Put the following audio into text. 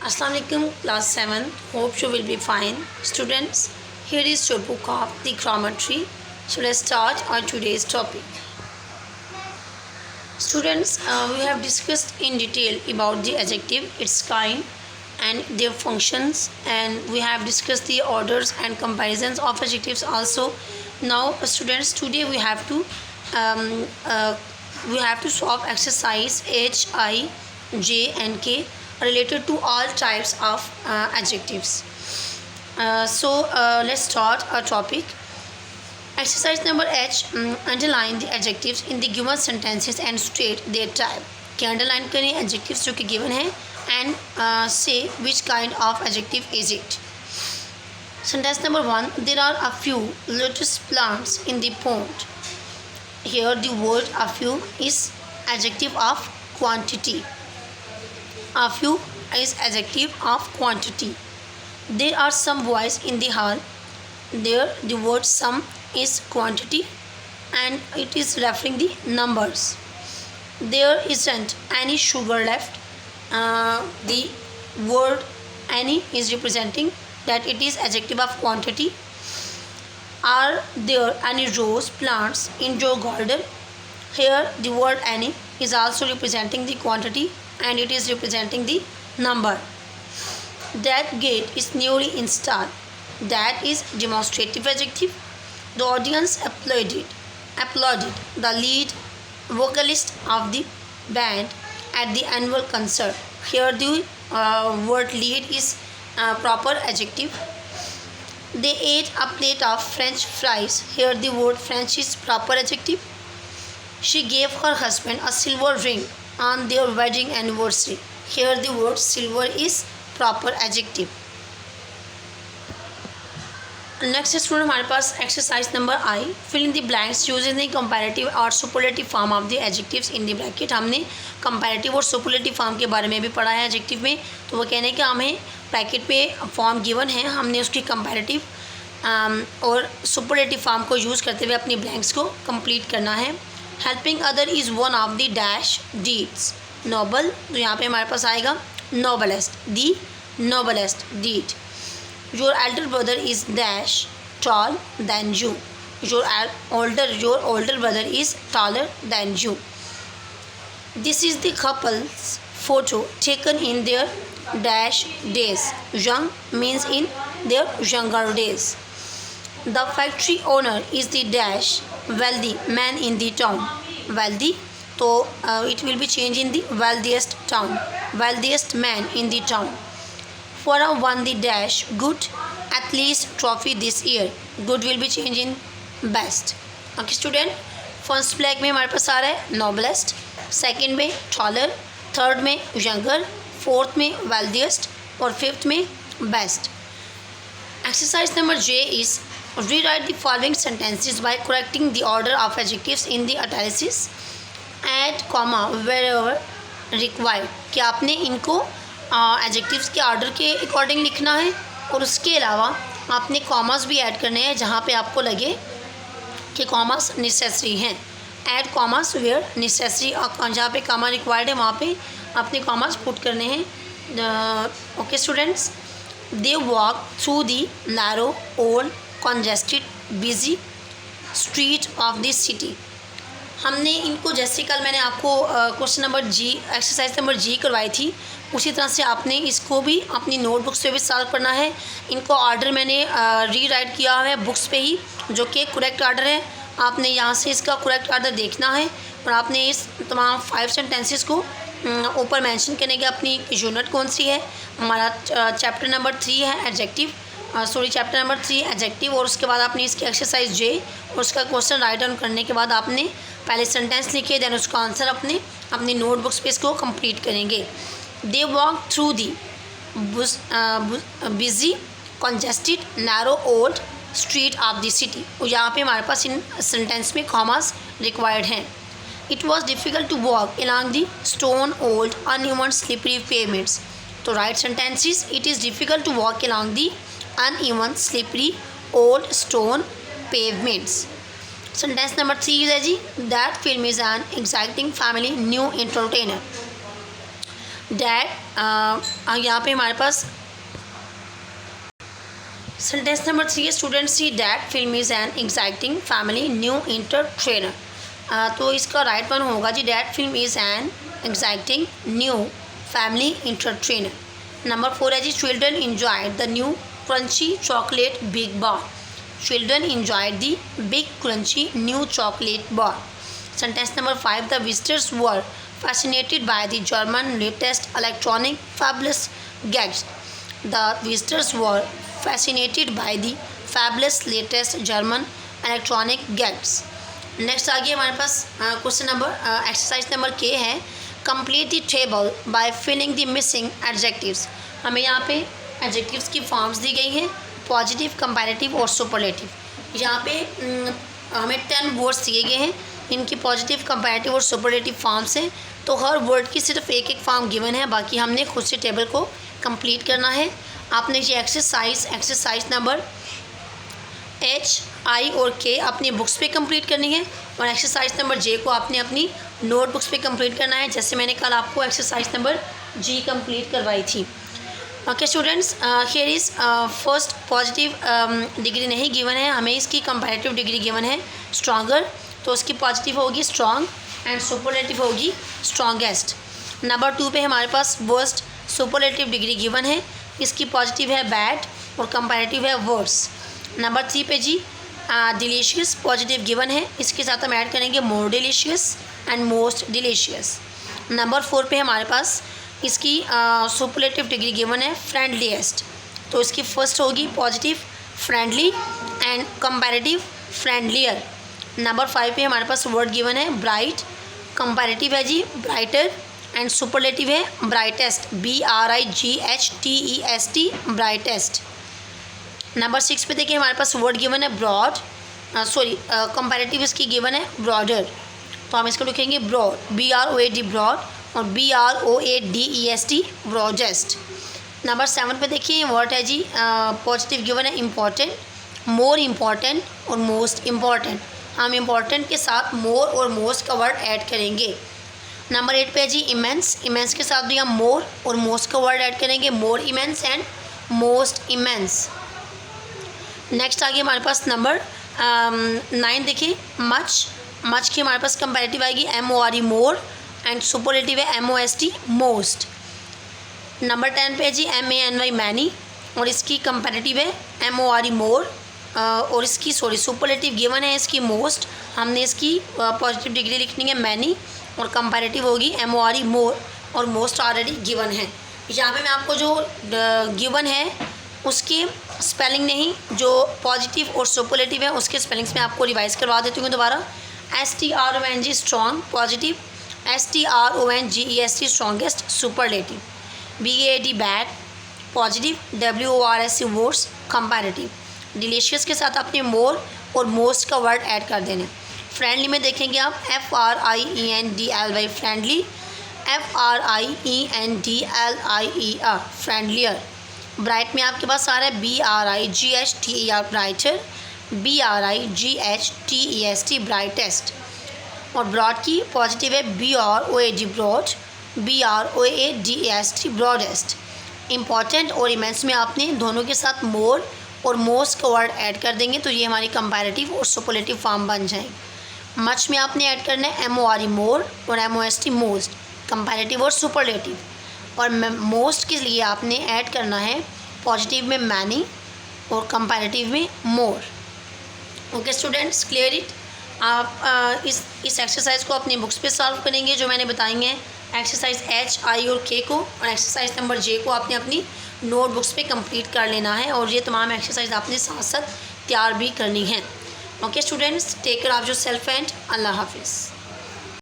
Assalamu alaikum class 7. Hope you will be fine. Students, here is your book of the grammar tree. So let's start our today's topic. Students, we have discussed in detail about the adjective, its kind and their functions, and we have discussed the orders and comparisons of adjectives also. Now students, today we have to solve exercise H, I, J and K related to all types of adjectives. Let's start our topic. Exercise number H. Underline the adjectives in the given sentences and state their type. कि underline करें adjectives जो कि given है and say which kind of adjective is it. Sentence number 1. There are a few lettuce plants in the pond. Here the word a few is adjective of quantity. A few is adjective of quantity. There are some boys in the hall. There the word some is quantity and it is referring the numbers. There isn't any sugar left. The word any is representing that it is adjective of quantity. Are there any rose plants in your garden? Here the word any is also representing the quantity and it is representing the number. That gate is newly installed. That is demonstrative adjective. The audience applauded the lead vocalist of the band at the annual concert. Here the word lead is proper adjective. They ate a plate of French fries. Here the word French is proper adjective. She gave her husband a silver ring on their wedding anniversary. Here the word silver is proper adjective. Next student हमारे पास exercise number आई. Fill in the blanks using the comparative और superlative form of the adjectives in the bracket. हमने comparative और superlative form के बारे में भी पढ़ा है एडजेक्टिव में. तो वो कहने कि हमें ब्रैकेट पे फॉर्म गिवन है, हमने उसकी कंपैरेटिव और सुपरलेटिव फॉर्म को यूज़ करते हुए अपनी ब्लैंक्स को कंप्लीट करना है. Helping other is one of the dash deeds. Noble, तो यहाँ पे हमारे पास आएगा noblest, the noblest deed. Your elder brother is dash tall than you. Your older brother is taller than you. This is the couple's photo taken in their dash days. Young means in their younger days. The factory owner is the dash wealthy man in the town. Wealthy, so it will be changed in the wealthiest town. Wealthiest man in the town. Forum won the dash good athletes trophy this year. Good will be changed in best. Okay student, first black में हमारे पास आ रहा है noblest, second में taller, third में younger, fourth में wealthiest और fifth में best. Exercise number J is rewrite the following sentences by correcting the order of adjectives in the italics. Add comma wherever required. कि आपने इनको एडजेक्टिव्स के order के अकॉर्डिंग लिखना है और उसके अलावा आपने कॉमास भी ऐड करने हैं जहाँ पे आपको लगे कि कॉमास नेसेसरी हैं. ऐड कॉमास वेयर नेसेसरी, जहाँ पे कॉमा रिक्वायर्ड है वहाँ पे आपने कॉमास पुट करने हैं. Okay students, they walk through the narrow old congested busy street of this city. हमने इनको जैसे कल मैंने आपको क्वेश्चन नंबर जी एक्सरसाइज नंबर जी करवाई थी, उसी तरह से आपने इसको भी अपनी नोटबुक्स पे भी सॉल्व करना है. इनको ऑर्डर मैंने रीराइट किया है बुक्स पे ही, जो कि करेक्ट ऑर्डर है. आपने यहाँ से इसका करेक्ट ऑर्डर देखना है और आपने इस तमाम 5 सेंटेंसेस को ऊपर मेंशन करने की अपनी यूनिट कौन सी है. हमारा चैप्टर नंबर 3 है एडजेक्टिव, चैप्टर नंबर 3 एडजेक्टिव. और उसके बाद आपने इसकी एक्सरसाइज जे और उसका क्वेश्चन राइट डाउन करने के बाद आपने पहले सेंटेंस लिखे, देन उसका आंसर अपनी नोटबुक्स पे इसको कंप्लीट करेंगे. They walk through the busy congested narrow old street of the city. और यहाँ पे हमारे पास इन सेंटेंस में कॉमास रिक्वायर्ड हैं. It was difficult to walk along the stone old uneven slippery pavements. तो right sentences, it is difficult to walk along the uneven slippery old stone pavements. Sentence number 3 है जी, that film is an exciting family new entertainer. Dad यहाँ पे हमारे पास sentence number 3 है, student see that film is an exciting family new entertainer. तो इसका right one होगा जी, that film is an exciting new family entertainer. Number 4 है जी, children enjoyed the new crunchy chocolate big bar. Children enjoyed the big crunchy new chocolate bar. Sentence number 5, the visitors were fascinated by the German latest electronic fabulous gadgets. The visitors were fascinated by the fabulous latest German electronic gadgets. Next आ गया हमारे पास question number exercise number K है, complete the table by filling the missing adjectives. हमें यहाँ पे adjectives की forms दी गई हैं, पॉजिटिव, कंपैरेटिव और सुपरलेटिव। यहाँ पे हमें 10 वर्ड्स दिए गए हैं, इनकी पॉजिटिव, कंपैरेटिव और सुपरलेटिव फॉर्म्स हैं। तो हर वर्ड की सिर्फ एक एक फॉर्म गिवन है, बाकी हमने खुद से टेबल को कंप्लीट करना है। आपने ये एक्सरसाइज नंबर H, I और K अपनी बुक्स पे कंप्लीट करनी है और एक्सरसाइज नंबर J को आपने अपनी नोटबुक्स पे कंप्लीट करना है, जैसे मैंने कल आपको एक्सरसाइज नंबर G कंप्लीट करवाई थी। Okay students, here is first positive degree नहीं गिवन है, हमें इसकी कंपैरेटिव डिग्री गिवन है स्ट्रॉन्गर, तो उसकी पॉजिटिव होगी स्ट्रॉन्ग एंड सुपरलेटिव होगी स्ट्रॉन्गेस्ट। नंबर 2 पे हमारे पास वर्स्ट सुपरलेटिव डिग्री गिवन है, इसकी पॉजिटिव है बैड और कंपैरेटिव है वर्स। नंबर 3 पे जी डिलीशियस पॉजिटिव गिवन है, इसके साथ हम ऐड करेंगे more delicious and most delicious. Number 4 पे हमारे पास इसकी सुपरलेटिव डिग्री गिवन है फ्रेंडलीएस्ट, तो इसकी फर्स्ट होगी positive friendly and comparative friendlier. Number 5 पे हमारे पास वर्ड गिवन है ब्राइट, कंपैरेटिव है जी ब्राइटर एंड सुपरलेटिव है ब्राइटेस्ट, BRIGHTEST ब्राइटेस्ट। नंबर 6 पे देखिए हमारे पास वर्ड गिवन है ब्रॉड, कंपैरेटिव इसकी गिवन है ब्रॉडर, तो हम इसको लिखेंगे ब्रॉड, BROAD ब्रॉड और BROADEST ब्रॉडेस्ट। नंबर 7 पे देखिए वर्ड है जी पॉजिटिव गिवन है इम्पॉर्टेंट, मोर इम्पॉर्टेंट और मोस्ट इम्पॉर्टेंट, हम इम्पॉर्टेंट के साथ मोर और मोस्ट का वर्ड ऐड करेंगे। नंबर 8 पे जी इमेंस, इमेंस के साथ भी हम मोर और मोस्ट का वर्ड ऐड करेंगे, more immense and most immense. Next आ गया हमारे पास नंबर 9 देखिए मच, मच की हमारे पास कंपैरेटिव आएगी MORE मोर एंड सुपरलेटिव है MOST मोस्ट। नंबर 10 पे जी MANY मैनी और इसकी कंपैरेटिव है MORE मोर और इसकी सुपरलेटिव गिवन है इसकी मोस्ट, हमने इसकी पॉजिटिव डिग्री लिखनी है मैनी और कंपैरेटिव होगी MORE मोर और मोस्ट ऑलरेडी गिवन है। यहाँ पे मैं आपको जो गिवन है उसकी स्पेलिंग नहीं, जो पॉजिटिव और सुपरलेटिव है उसके स्पेलिंग्स में आपको रिवाइज करवा देती हूँ दोबारा। STRONG strong positive, STRONGEST strongest superlative, BAD bad positive, WORST worse comparative. Delicious के साथ अपने मोर और मोस्ट का वर्ड ऐड कर देने। फ्रेंडली में देखेंगे आप FRIENDLY friendly, FRIENDLIER friendlier. Bright में आपके पास आ रहा है BRIGHTER ब्राइटर, BRIGHTEST ब्राइटेस्ट। और ब्रॉड की पॉजिटिव है BROAD broad, BROADEST broadest. Important और इमेंस में आपने दोनों के साथ मोर और मोस्ट का वर्ड ऐड कर देंगे, तो ये हमारी कंपैरेटिव और सुपरलेटिव फॉर्म बन जाएगी। मच में आपने ऐड करना है MORE मोर और MOST मोस्ट, कंपैरेटिव और सुपरलेटिव। और मोस्ट के लिए आपने ऐड करना है पॉजिटिव में मैनी और कंपैरेटिव में more. Okay students, clear it. आप इस एक्सरसाइज को अपनी बुक्स पे सॉल्व करेंगे जो मैंने बताई हैं, एक्सरसाइज H, I और K को, और एक्सरसाइज नंबर J को आपने अपनी नोटबुक्स पे कंप्लीट कर लेना है और ये तमाम एक्सरसाइज आपने साथ साथ तैयार भी करनी है। Okay students, take care of yourself and अल्लाह हाफिज़।